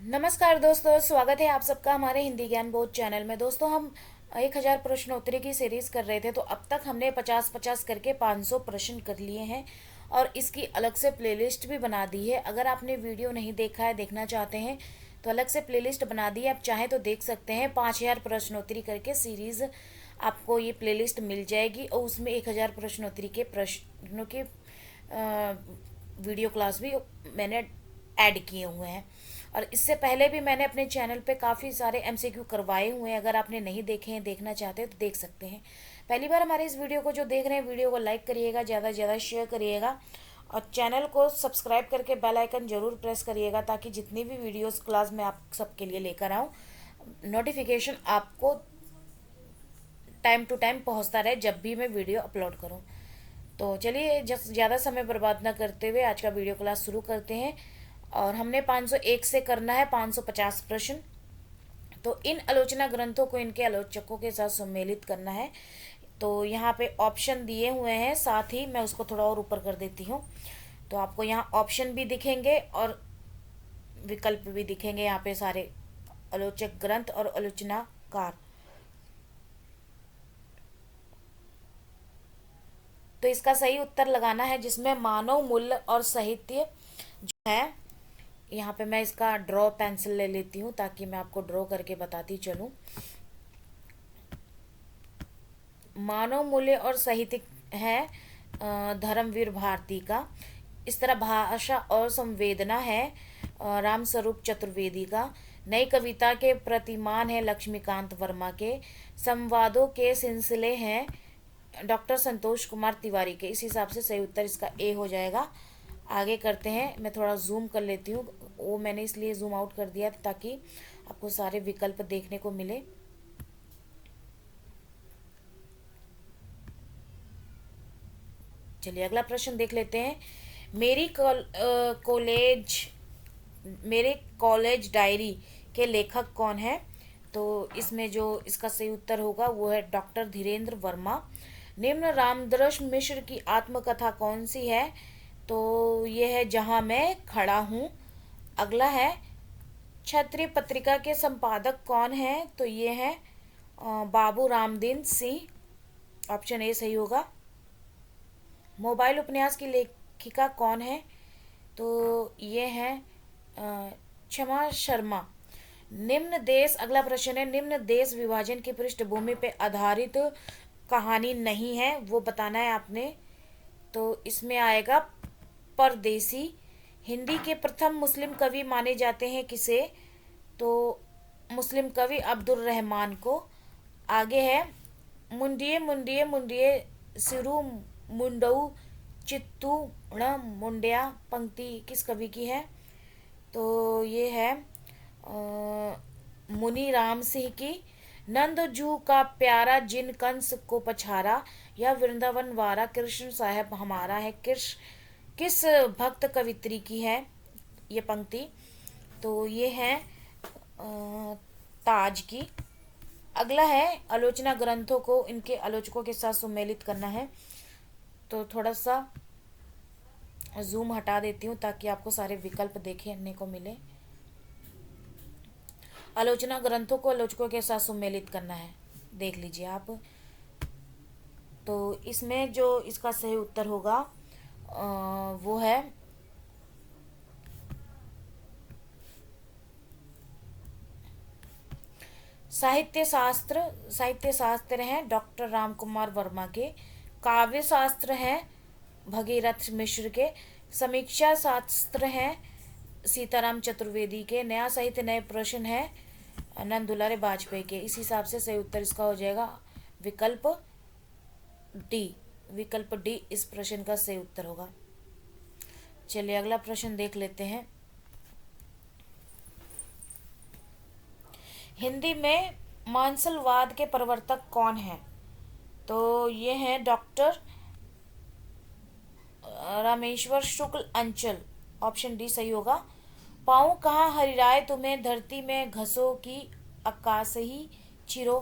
नमस्कार दोस्तों, स्वागत है आप सबका हमारे हिंदी ज्ञान बोध चैनल में। दोस्तों, हम 1000 प्रश्नोत्तरी की सीरीज कर रहे थे, तो अब तक हमने 50-50 करके 500 प्रश्न कर लिए हैं और इसकी अलग से प्लेलिस्ट भी बना दी है। अगर आपने वीडियो नहीं देखा है, देखना चाहते हैं तो अलग से प्लेलिस्ट बना दी है, आप चाहें तो देख सकते हैं। 5000 प्रश्नोत्तरी करके सीरीज आपको ये प्लेलिस्ट मिल जाएगी और उसमें 1000 प्रश्नोत्तरी के प्रश्नों के वीडियो क्लास भी मैंने ऐड किए हुए हैं। और इससे पहले भी मैंने अपने चैनल पे काफ़ी सारे एमसीक्यू करवाए हुए हैं। अगर आपने नहीं देखे हैं, देखना चाहते हैं तो देख सकते हैं। पहली बार हमारे इस वीडियो को जो देख रहे हैं, वीडियो को लाइक करिएगा, ज़्यादा से ज़्यादा शेयर करिएगा और चैनल को सब्सक्राइब करके बेल आइकन ज़रूर प्रेस करिएगा, ताकि जितनी भी वीडियोस क्लास में आप सबके लिए लेकर आऊँ, नोटिफिकेशन आपको टाइम टू टाइम पहुँचता रहे जब भी मैं वीडियो अपलोड करूँ। तो चलिए, ज़्यादा समय बर्बाद ना करते हुए आज का वीडियो क्लास शुरू करते हैं। और हमने 501 से करना है 550 प्रश्न। तो इन आलोचना ग्रंथों को इनके आलोचकों के साथ सम्मिलित करना है। तो यहाँ पे ऑप्शन दिए हुए हैं, साथ ही मैं उसको थोड़ा और ऊपर कर देती हूँ, तो आपको यहाँ ऑप्शन भी दिखेंगे और विकल्प भी दिखेंगे। यहाँ पे सारे आलोचक ग्रंथ और आलोचनाकार। तो इसका सही उत्तर लगाना है, जिसमें मानव मूल्य और साहित्य जो है। यहाँ पे मैं इसका ड्रॉ पेंसिल ले लेती हूँ ताकि मैं आपको ड्रॉ करके बताती चलूँ। मानव मूल्य और साहित्य है धर्मवीर भारती का। इस तरह भाषा और संवेदना है राम स्वरूप चतुर्वेदी का। नई कविता के प्रतिमान है लक्ष्मीकांत वर्मा के। संवादों के सिलसिले हैं डॉक्टर संतोष कुमार तिवारी के। इस हिसाब से सही उत्तर इसका ए हो जाएगा। आगे करते हैं, मैं थोड़ा जूम कर लेती हूँ, वो मैंने इसलिए जूम आउट कर दिया ताकि आपको सारे विकल्प देखने को मिले। चलिए अगला प्रश्न देख लेते हैं। मेरी कॉलेज मेरे कॉलेज डायरी के लेखक कौन है? तो इसमें जो इसका सही उत्तर होगा वो है डॉक्टर धीरेन्द्र वर्मा। निम्न रामदर्श मिश्र की आत्मकथा कौन सी है? तो ये है जहां मैं खड़ा हूँ। अगला है क्षत्रिय पत्रिका के संपादक कौन है? तो ये है बाबू रामदीन सिंह। ऑप्शन ए सही होगा। मोबाइल उपन्यास की लेखिका कौन है? तो ये है क्षमा शर्मा। निम्न देश, अगला प्रश्न है, निम्न देश विभाजन की पृष्ठभूमि पे आधारित कहानी नहीं है, वो बताना है आपने। तो इसमें आएगा परदेसी। हिंदी के प्रथम मुस्लिम कवि माने जाते हैं किसे? तो मुस्लिम कवि अब्दुल रहमान को। आगे है मुंडिये मुंडिये मुंडिये सिरु मुंडऊ चित्तू ण मुंडिया पंक्ति किस कवि की है? तो ये है मुनि राम सिंह की। नंदजू का प्यारा जिन कंस को पछारा, यह वृंदावन वारा कृष्ण साहब हमारा है। किस भक्त कवित्री की है ये पंक्ति? तो ये है ताज की। अगला है आलोचना ग्रंथों को इनके आलोचकों के साथ सम्मिलित करना है। तो थोड़ा सा जूम हटा देती हूँ ताकि आपको सारे विकल्प देखने को मिले। आलोचना ग्रंथों को आलोचकों के साथ सम्मिलित करना है, देख लीजिए आप। तो इसमें जो इसका सही उत्तर होगा वो है साहित्य शास्त्र हैं डॉक्टर राम कुमार वर्मा के। काव्य शास्त्र हैं भगीरथ मिश्र के। समीक्षा शास्त्र हैं सीताराम चतुर्वेदी के। नया साहित्य नए प्रश्न है नंद दुलारे वाजपेयी के। इस हिसाब से सही उत्तर इसका हो जाएगा विकल्प डी। विकल्प डी इस प्रश्न का सही उत्तर होगा। चलिए अगला प्रश्न देख लेते हैं। हिंदी में मांसलवाद के प्रवर्तक कौन है? तो ये है डॉक्टर रामेश्वर शुक्ल अंचल। ऑप्शन डी सही होगा। पाऊँ कहाँ हरिराय तुम्हें, धरती में घसो की आकाश ही चिरो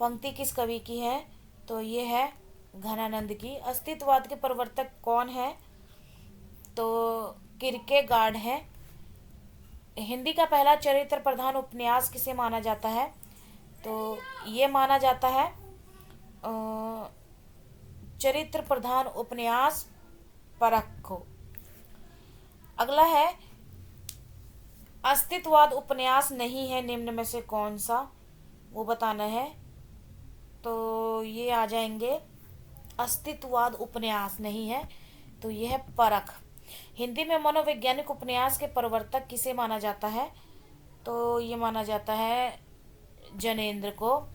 पंक्ति किस कवि की है? तो ये है घनानंद की। अस्तित्ववाद के प्रवर्तक कौन है? तो किरकेगार्ड है। हिंदी का पहला चरित्र प्रधान उपन्यास किसे माना जाता है? तो ये माना जाता है चरित्र प्रधान उपन्यास परख को। अगला है अस्तित्ववाद उपन्यास नहीं है निम्न में से कौन सा, वो बताना है। तो ये आ जाएंगे, अस्तित्ववाद उपन्यास नहीं है तो ये है परख। हिंदी में मनोवैज्ञानिक उपन्यास के प्रवर्तक किसे माना जाता है? तो ये माना जाता है जनेंद्र को।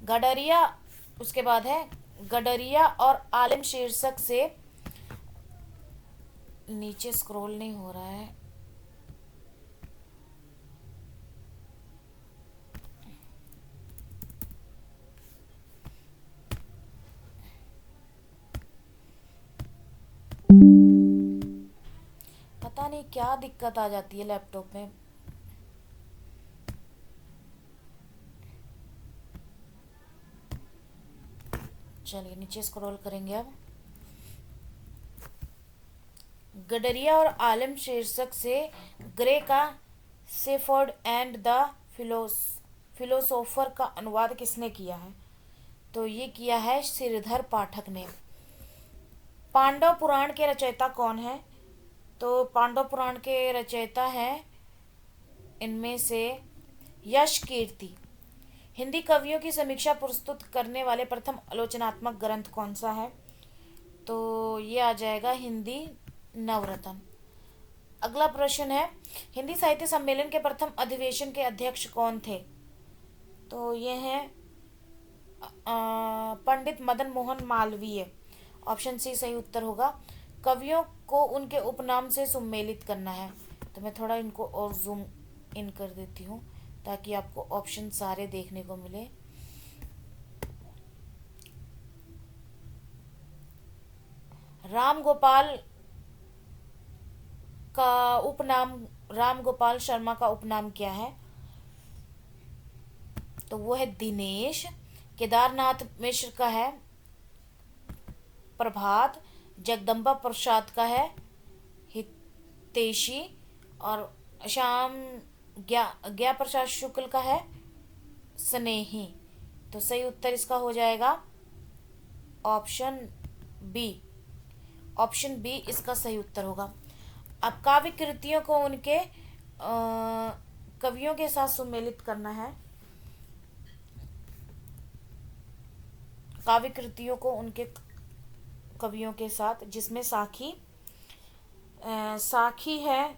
गडरिया, उसके बाद है गडरिया और आलिम शीर्षक से, नीचे स्क्रॉल नहीं हो रहा है, पता नहीं क्या दिक्कत आ जाती है लैपटॉप में। चलिए नीचे स्क्रॉल करेंगे अब। गडरिया और आलम शीर्षक से ग्रे का सेफर्ड एंड द फिलोसोफर का अनुवाद किसने किया है? तो ये किया है श्रीधर पाठक ने। पांडव पुराण के रचयिता कौन है? तो पांडव पुराण के रचयिता हैं इनमें से यश कीर्ति। हिंदी कवियों की समीक्षा प्रस्तुत करने वाले प्रथम आलोचनात्मक ग्रंथ कौन सा है? तो ये आ जाएगा हिंदी नवरत्न। अगला प्रश्न है हिंदी साहित्य सम्मेलन के प्रथम अधिवेशन के अध्यक्ष कौन थे? तो ये हैं पंडित मदन मोहन मालवीय। ऑप्शन सी सही उत्तर होगा। कवियों को उनके उपनाम से सम्मेलित करना है। तो मैं थोड़ा इनको और जूम इन कर देती हूँ ताकि आपको ऑप्शन सारे देखने को मिले। राम गोपाल का उपनाम, राम गोपाल शर्मा का उपनाम क्या है? तो वो है दिनेश। केदारनाथ मिश्र का है प्रभात। जगदम्बा प्रसाद का है हितेशी। और श्याम ज्ञा प्रसाद शुक्ल का है स्नेही। तो सही उत्तर इसका हो जाएगा ऑप्शन बी। ऑप्शन बी इसका सही उत्तर होगा। अब काव्य कृतियों को उनके कवियों के साथ सम्मिलित करना है। काव्य कृतियों को उनके कवियों के साथ, जिसमें साखी है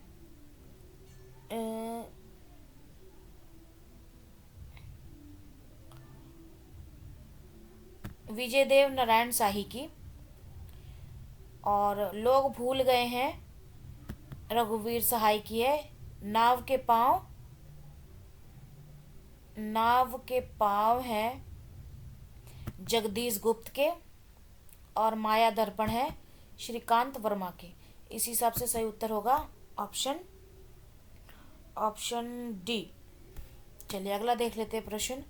विजयदेव नारायण शाही की, और लोग भूल गए हैं रघुवीर सहाय की है। नाव के पाँव हैं जगदीश गुप्त के, और माया दर्पण है श्रीकांत वर्मा के। इस हिसाब से सही उत्तर होगा ऑप्शन डी। चलिए अगला देख लेते हैं प्रश्न।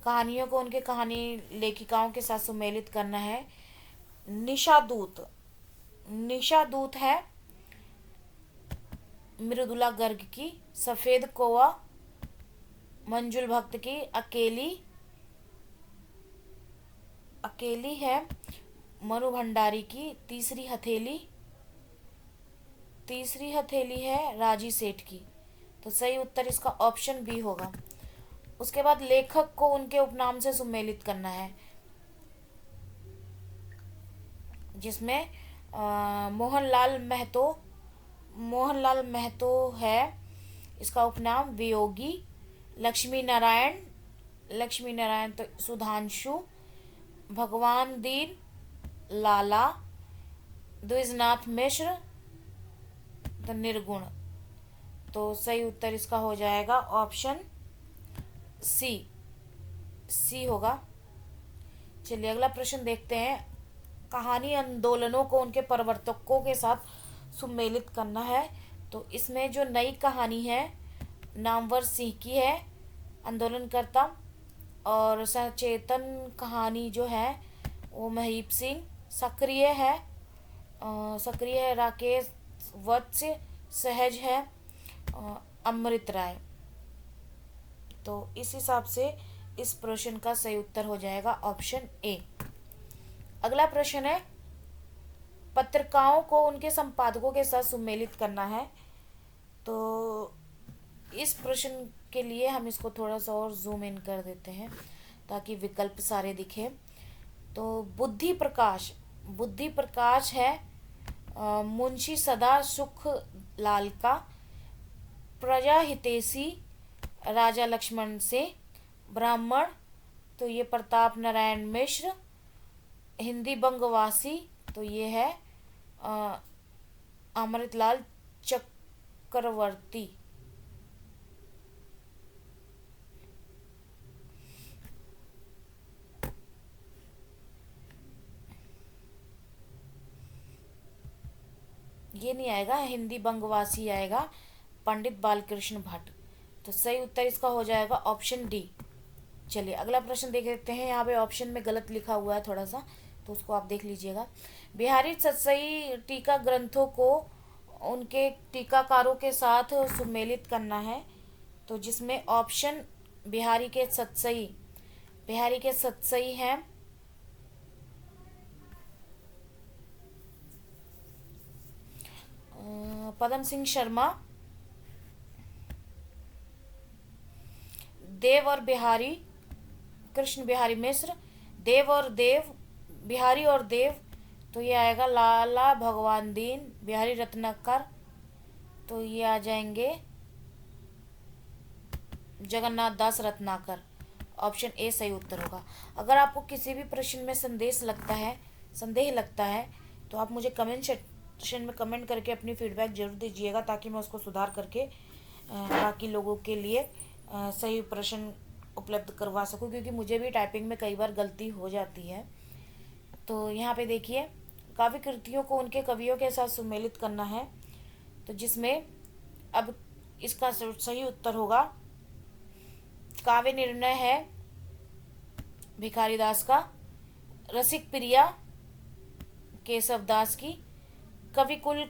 कहानियों को उनके कहानी लेखिकाओं के साथ सम्मिलित करना है। निशा दूत है मृदुला गर्ग की। सफेद कौवा मंजुल भक्त की। अकेली है मनु भंडारी की। तीसरी हथेली है राजी सेठ की। तो सही उत्तर इसका ऑप्शन बी होगा। उसके बाद लेखक को उनके उपनाम से सम्मिलित करना है, जिसमें मोहनलाल महतो है, इसका उपनाम वियोगी। लक्ष्मी नारायण तो सुधांशु। भगवान दीन लाला। द्विजनाथ मिश्र तो निर्गुण। तो सही उत्तर इसका हो जाएगा ऑप्शन सी होगा। चलिए अगला प्रश्न देखते हैं। कहानी आंदोलनों को उनके प्रवर्तकों के साथ सम्मिलित करना है। तो इसमें जो नई कहानी है नामवर सिंह की है आंदोलनकर्ता, और सचेतन कहानी जो है वो महीप सिंह। सक्रिय है राकेश वत्स। सहज है अमृत राय। तो इस हिसाब से इस प्रश्न का सही उत्तर हो जाएगा ऑप्शन ए। अगला प्रश्न है, पत्रिकाओं को उनके संपादकों के साथ सुमेलित करना है। तो इस प्रश्न के लिए हम इसको थोड़ा सा और जूम इन कर देते हैं ताकि विकल्प सारे दिखे। तो बुद्धि प्रकाश, बुद्धि प्रकाश है मुंशी सदा सुख लाल का, प्रजा हितैषी राजा लक्ष्मण से, ब्राह्मण तो ये प्रताप नारायण मिश्र, हिंदी बंगवासी तो ये है अमृतलाल चक्रवर्ती। ये नहीं आएगा, हिंदी बंगवासी आएगा, पंडित बालकृष्ण भट्ट। तो सही उत्तर इसका हो जाएगा ऑप्शन डी। चलिए अगला प्रश्न देख लेते हैं। यहाँ पे ऑप्शन में गलत लिखा हुआ है थोड़ा सा, तो उसको आप देख लीजिएगा। बिहारी सतसई टीका ग्रंथों को उनके टीकाकारों के साथ सुमेलित करना है। तो जिसमें ऑप्शन बिहारी के सतसई, बिहारी के सतसई हैं पदम सिंह शर्मा, देव और बिहारी, कृष्ण बिहारी मिश्र, देव और देव, बिहारी और देव तो ये आएगा लाला भगवान दीन, बिहारी रत्नाकर तो ये आ जाएंगे जगन्नाथ दास रत्नाकर। ऑप्शन ए सही उत्तर होगा। अगर आपको किसी भी प्रश्न में संदेह लगता है तो आप मुझे कमेंट सेक्शन में कमेंट करके अपनी फीडबैक जरूर दीजिएगा ताकि मैं उसको सुधार करके बाकी लोगों के लिए सही प्रश्न उपलब्ध करवा सकूं, क्योंकि मुझे भी टाइपिंग में कई बार गलती हो जाती है। तो यहाँ पे देखिए, काव्य कृतियों को उनके कवियों के साथ सुमेलित करना है। तो जिसमें अब इसका सही उत्तर होगा काव्य निर्णय है भिखारी दास का, रसिक प्रिया केशव दास की, कविकुल